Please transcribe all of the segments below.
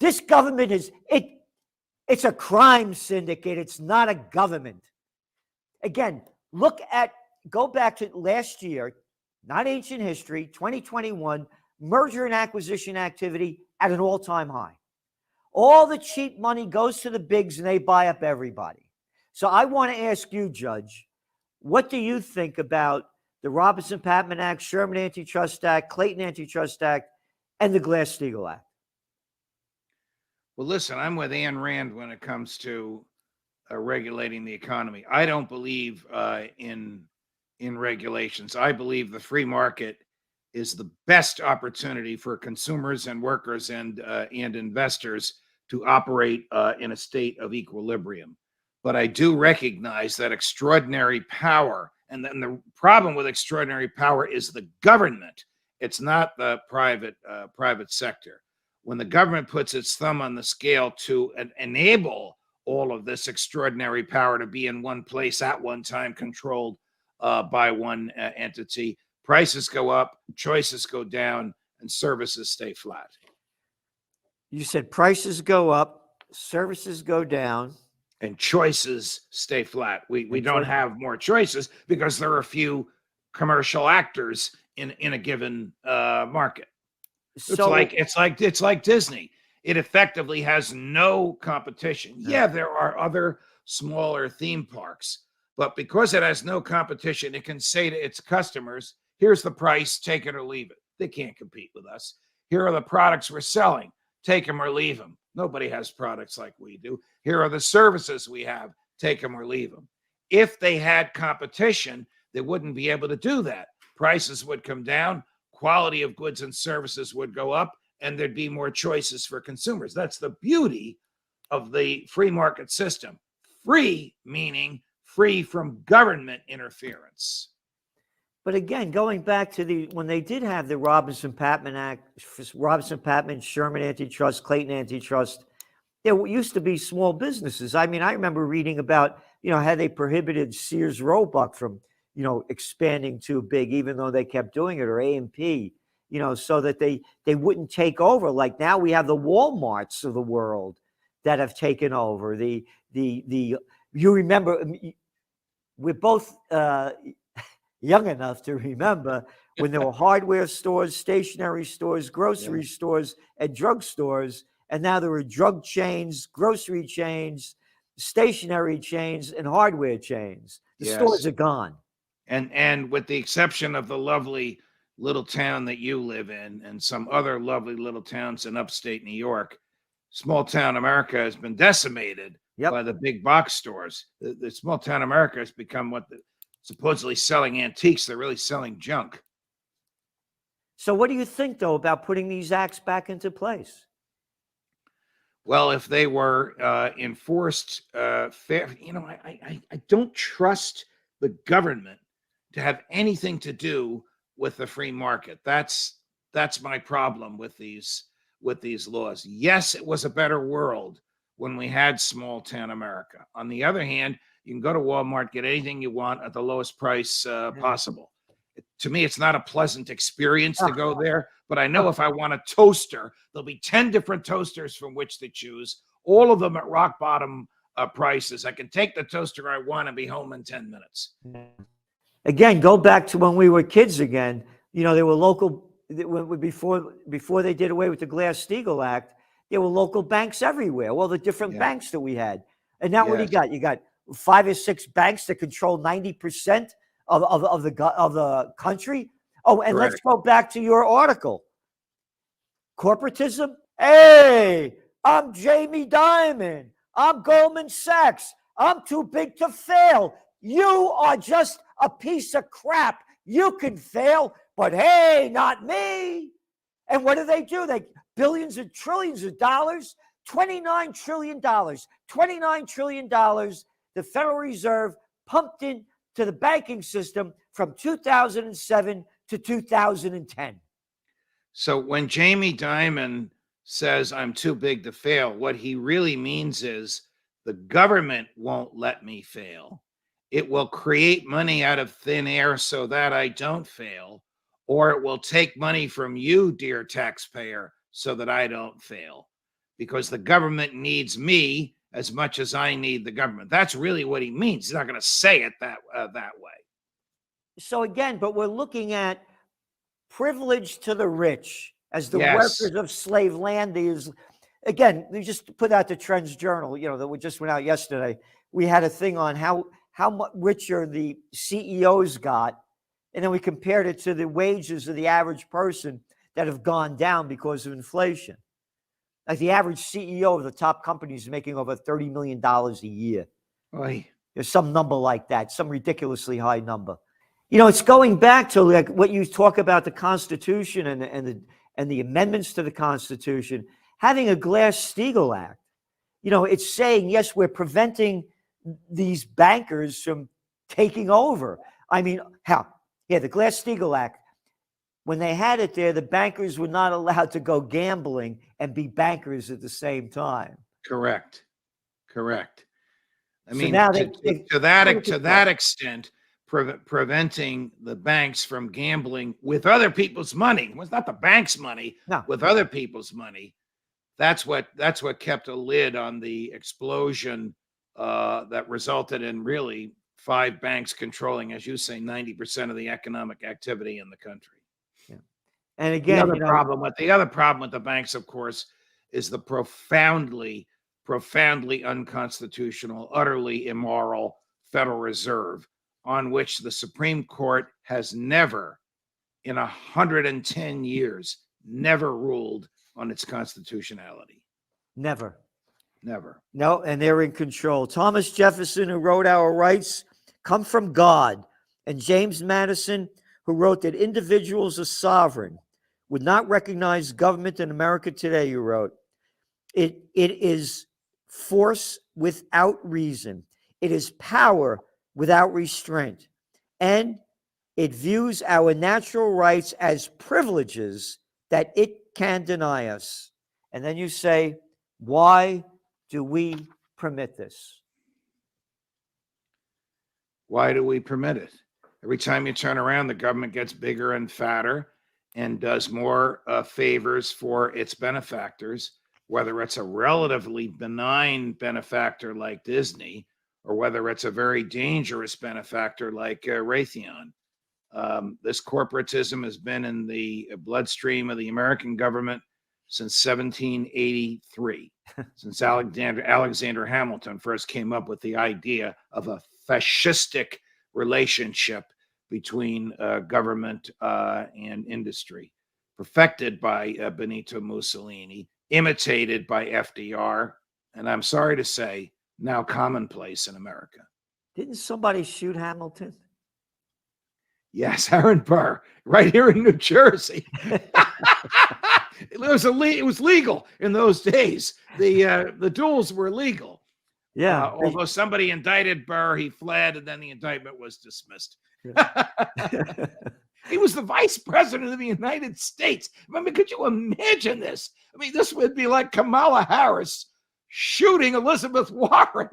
This government it's a crime syndicate. It's not a government. Again, go back to last year, not ancient history, 2021, merger and acquisition activity at an all-time high. All the cheap money goes to the bigs and they buy up everybody. So I want to ask you, Judge, what do you think about the Robinson-Patman Act, Sherman Antitrust Act, Clayton Antitrust Act, and the Glass-Steagall Act? Well, listen, I'm with Ayn Rand when it comes to regulating the economy. I don't believe in regulations. I believe the free market is the best opportunity for consumers and workers and investors to operate in a state of equilibrium. But I do recognize that extraordinary power, and then the problem with extraordinary power is the government. It's not the private sector. When the government puts its thumb on the scale to enable all of this extraordinary power to be in one place at one time, controlled by one entity, prices go up, choices go down, and services stay flat. You said prices go up, services go down, and choices stay flat. We don't have more choices because there are a few commercial actors in a given market. So it's like Disney. It effectively has no competition. Yeah, there are other smaller theme parks, but because it has no competition, it can say to its customers, here's the price, take it or leave it. They can't compete with us. Here are the products we're selling, take them or leave them. Nobody has products like we do. Here are the services we have, take them or leave them. If they had competition, they wouldn't be able to do that. Prices would come down, quality of goods and services would go up, and there'd be more choices for consumers. That's the beauty of the free market system. Free meaning free from government interference. But again, going back to when they did have the Robinson-Patman Act, Robinson-Patman, Sherman Antitrust, Clayton Antitrust, there used to be small businesses. I mean, I remember reading about, how they prohibited Sears Roebuck from, expanding too big, even though they kept doing it, or A&P, so that they wouldn't take over. Like now we have the Walmarts of the world that have taken over. You remember, we're both young enough to remember when there were hardware stores, stationery stores, grocery stores, and drug stores. And now there are drug chains, grocery chains, stationery chains, and hardware chains. The stores are gone. And with the exception of the lovely little town that you live in and some other lovely little towns in upstate New York, small town America has been decimated by the big box stores. The small town America has become what supposedly selling antiques. They're really selling junk. So what do you think, though, about putting these acts back into place? Well, if they were enforced fair, I don't trust the government to have anything to do with the free market. That's my problem with these laws. Yes, it was a better world when we had small town America. On the other hand, you can go to Walmart, get anything you want at the lowest price possible. To me, it's not a pleasant experience to go there, but I know if I want a toaster, there'll be 10 different toasters from which to choose, all of them at rock bottom prices. I can take the toaster I want and be home in 10 minutes. Again, go back to when we were kids again. There were local, before they did away with the Glass-Steagall Act, there were local banks everywhere, all the different banks that we had. And now what do you got? You got 5 or 6 banks that control 90% of the country. Oh, and let's go back to your article. Corporatism. Hey, I'm Jamie Dimon. I'm Goldman Sachs. I'm too big to fail. You are just a piece of crap. You can fail, but hey, not me. And what do? They billions and trillions of dollars, $29 trillion. $29 trillion the Federal Reserve pumped into the banking system from 2007 to 2010. So when Jamie Dimon says I'm too big to fail, what he really means is the government won't let me fail. It will create money out of thin air so that I don't fail, or it will take money from you, dear taxpayer, so that I don't fail. because the government needs me as much as I need the government. That's really what he means. He's not going to say it that way. So again, but we're looking at privilege to the rich as the Yes. workers of slave land is. Again, we just put out the Trends Journal, that we just went out yesterday. We had a thing on how much richer the CEOs got, and then we compared it to the wages of the average person that have gone down because of inflation. Like the average CEO of the top companies is making over $30 million a year. Oy. There's some number like that, some ridiculously high number. It's going back to like what you talk about the Constitution and the amendments to the Constitution, having a Glass-Steagall Act. It's saying, yes, we're preventing these bankers from taking over. I mean, how? Yeah, the Glass-Steagall Act. When they had it there, the bankers were not allowed to go gambling and be bankers at the same time. Correct. I So mean, now to that extent, preventing the banks from gambling with other people's money. It was not the bank's money, No. with other people's money. That's what kept a lid on the explosion that resulted in really 5 banks controlling, as you say, 90% of the economic activity in the country. Yeah. And again, the other problem with the banks, of course, is the profoundly unconstitutional, utterly immoral Federal Reserve, on which the Supreme Court has never, in 110 years, never ruled on its constitutionality. Never. No, and they're in control. Thomas Jefferson, who wrote Our Rights Come from God, and James Madison, who wrote that individuals are sovereign, would not recognize government in America today, you wrote. It is force without reason. It is power without restraint. And it views our natural rights as privileges that it can deny us. And then you say, why do we permit this? Why do we permit it? Every time you turn around, the government gets bigger and fatter and does more favors for its benefactors, whether it's a relatively benign benefactor like Disney, or whether it's a very dangerous benefactor like Raytheon. This corporatism has been in the bloodstream of the American government since 1783, since Alexander Hamilton first came up with the idea of a fascistic relationship between government and industry, perfected by Benito Mussolini, imitated by FDR, and I'm sorry to say, now commonplace in America. Didn't somebody shoot Hamilton? Yes, Aaron Burr, right here in New Jersey. It was legal in those days. The duels were legal. Yeah. Although somebody indicted Burr, he fled, and then the indictment was dismissed. Yeah. He was the vice president of the United States. I mean, could you imagine this? I mean, this would be like Kamala Harris shooting Elizabeth Warren.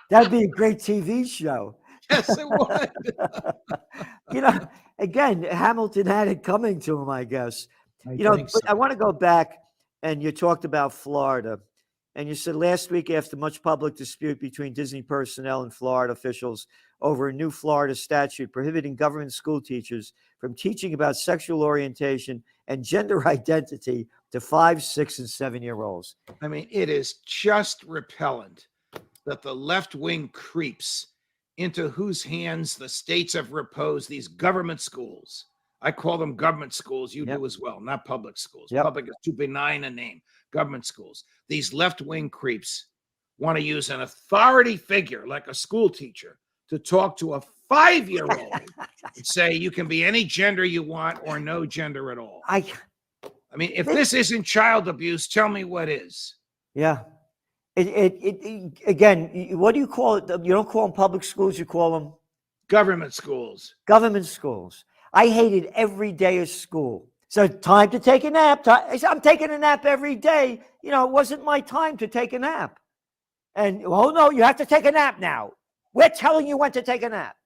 That'd be a great TV show. Yes, it would. Again, Hamilton had it coming to him, I guess. But I want to go back, and you talked about Florida, and you said last week, after much public dispute between Disney personnel and Florida officials over a new Florida statute prohibiting government school teachers from teaching about sexual orientation and gender identity to 5, 6, and 7-year-olds. I mean, it is just repellent that the left-wing creeps into whose hands the states have reposed these government schools. I call them government schools. You do as well, not public schools. Yep. Public is too benign a name. Government schools. These left-wing creeps want to use an authority figure like a school teacher to talk to a 5-year-old and say you can be any gender you want or no gender at all. I mean, if this isn't child abuse, tell me what is. Yeah. Again, what do you call it? You don't call them public schools, you call them government schools. Government schools. I hated every day of school. So time to take a nap. I said, I'm taking a nap every day. It wasn't my time to take a nap. And, oh, no, you have to take a nap now. We're telling you when to take a nap.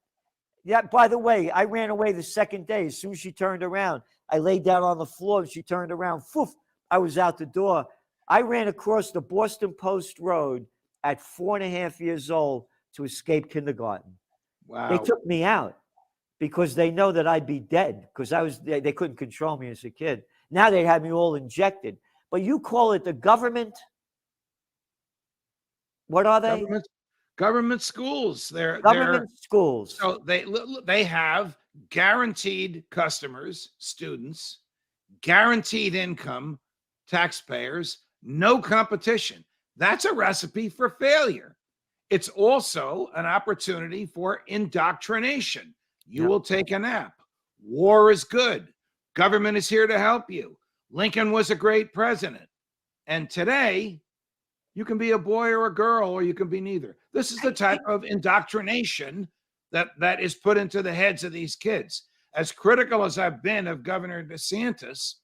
Yeah, by the way, I ran away the second day. As soon as she turned around, I laid down on the floor and she turned around. Poof, I was out the door. I ran across the Boston Post Road at 4.5 years old to escape kindergarten. They Wow. took me out because they know that I'd be dead because they couldn't control me as a kid. Now they had me all injected. But you call it the government? What are they? Government schools. Government schools. So they have guaranteed customers, students, guaranteed income, taxpayers, no competition. That's a recipe for failure. It's also an opportunity for indoctrination. You will take a nap. War is good. Government is here to help you. Lincoln was a great president. And today, you can be a boy or a girl, or you can be neither. This is the type of indoctrination that is put into the heads of these kids. As critical as I've been of Governor DeSantis,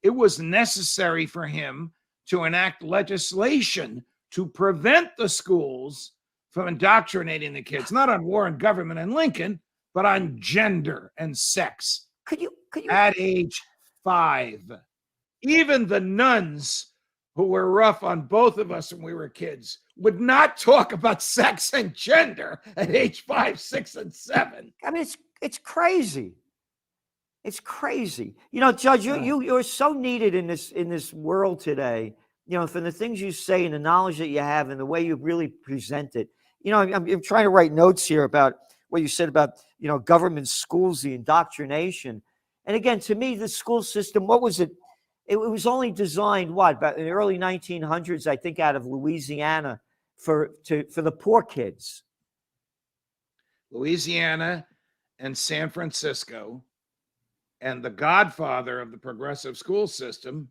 it was necessary for him to enact legislation to prevent the schools from indoctrinating the kids, not on war and government and Lincoln, but on gender and sex. Could you At age 5, even the nuns who were rough on both of us when we were kids would not talk about sex and gender at age 5, 6, and 7. I mean, it's crazy. It's crazy. You know, Judge, you're so needed in this world today. You know, for the things you say and the knowledge that you have and the way you really present it. You know, I'm trying to write notes here about what you said about, you know, government schools, the indoctrination. And again, to me, the school system, what was it? It was only designed, about in the early 1900s, I think, out of Louisiana for the poor kids. Louisiana and San Francisco, and the godfather of the progressive school system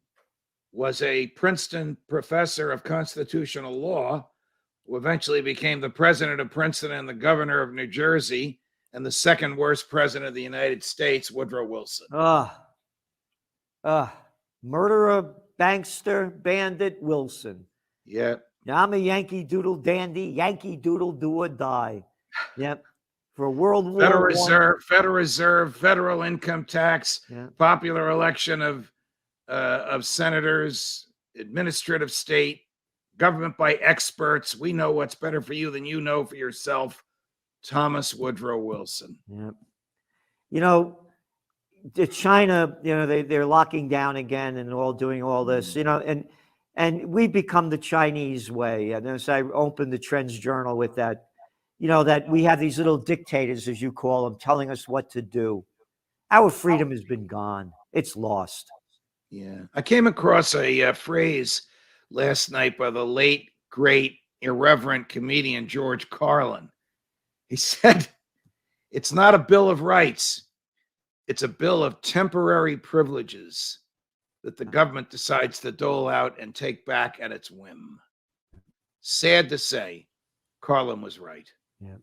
was a Princeton professor of constitutional law who eventually became the president of Princeton and the governor of New Jersey and the second worst president of the United States, Woodrow Wilson. Murderer, bankster, bandit, Wilson. Yeah. Now I'm a Yankee Doodle dandy, Yankee Doodle do or die. Yep. For World War Federal Reserve, federal income tax, popular election of senators, administrative state, government by experts. We know what's better for you than you know for yourself. Thomas Woodrow Wilson. Yep. You know, China, you know, they're locking down again and all doing all this, you know, and we become the Chinese way. And as I opened the Trends Journal with that, you know, that we have these little dictators, as you call them, telling us what to do. Our freedom has been gone. It's lost. Yeah. I came across a phrase last night by the late, great, irreverent comedian George Carlin. He said, "It's not a Bill of Rights. It's a bill of temporary privileges that the government decides to dole out and take back at its whim." Sad to say, Carlin was right. Yeah.